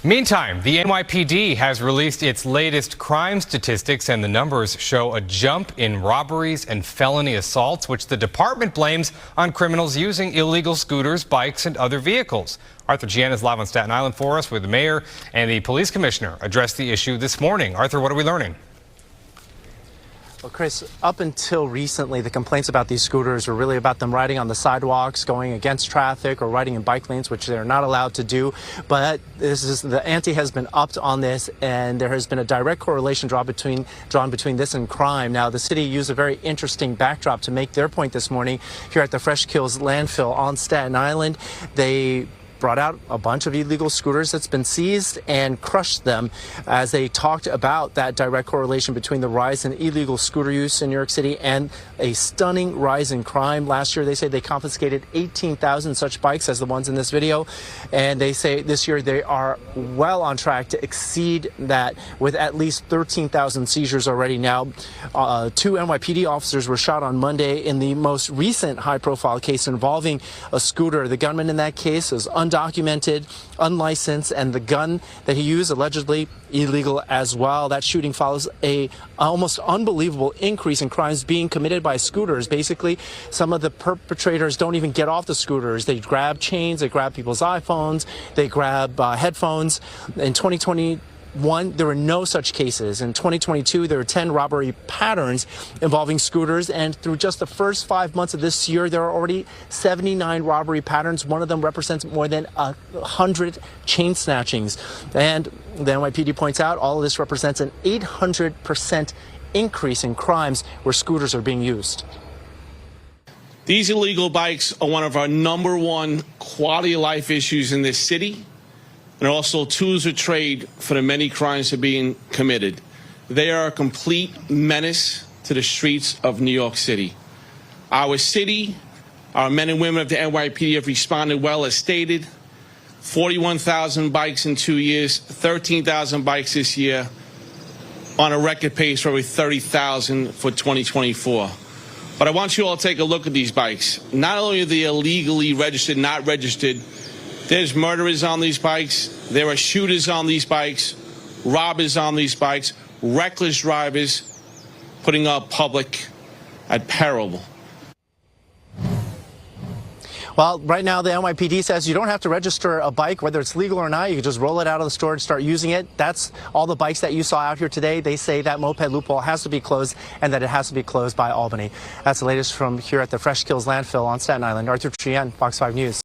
Meantime, the NYPD has released its latest crime statistics, and the numbers show a jump in robberies and felony assaults, which the department blames on criminals using illegal scooters, bikes, and other vehicles. Arthur Gian is live on Staten Island for us, where the mayor and the police commissioner addressed the issue this morning. Arthur, what are we learning? Well, Chris, up until recently, the complaints about these scooters were really about them riding on the sidewalks, going against traffic, or riding in bike lanes, which they're not allowed to do. But the ante has been upped on this, and there has been a direct correlation drawn between this and crime. Now, the city used a very interesting backdrop to make their point this morning here at the Fresh Kills landfill on Staten Island. They brought out a bunch of illegal scooters that's been seized and crushed them as they talked about that direct correlation between the rise in illegal scooter use in New York City and a stunning rise in crime. Last year, they say they confiscated 18,000 such bikes as the ones in this video. And they say this year they are well on track to exceed that with at least 13,000 seizures already. Now, 2 NYPD officers were shot on Monday in the most recent high-profile case involving a scooter. The gunman in that case is undocumented, unlicensed, and the gun that he used allegedly illegal as well. That shooting follows a almost unbelievable increase in crimes being committed by scooters. Basically, some of the perpetrators don't even get off the scooters. They grab chains, they grab people's iPhones, they grab headphones. In 2021, there were no such cases. In 2022, there were 10 robbery patterns involving scooters, and through just the first 5 months of this year, there are already 79 robbery patterns. One of them represents more than 100 chain snatchings. And the NYPD points out all of this represents an 800% increase in crimes where scooters are being used. These illegal bikes are one of our #1 quality of life issues in this city, and also tools of trade for the many crimes that are being committed. They are a complete menace to the streets of New York City. Our city, our men and women of the NYPD have responded well, as stated. 41,000 bikes in 2 years, 13,000 bikes this year, on a record pace for over 30,000 for 2024. But I want you all to take a look at these bikes. Not only are they illegally registered, not registered, there's murderers on these bikes, there are shooters on these bikes, robbers on these bikes, reckless drivers putting our public at peril. Well, right now the NYPD says you don't have to register a bike, whether it's legal or not. You can just roll it out of the store and start using it. That's all the bikes that you saw out here today. They say that moped loophole has to be closed and that it has to be closed by Albany. That's the latest from here at the Fresh Kills landfill on Staten Island. Arthur Gian, Fox 5 News.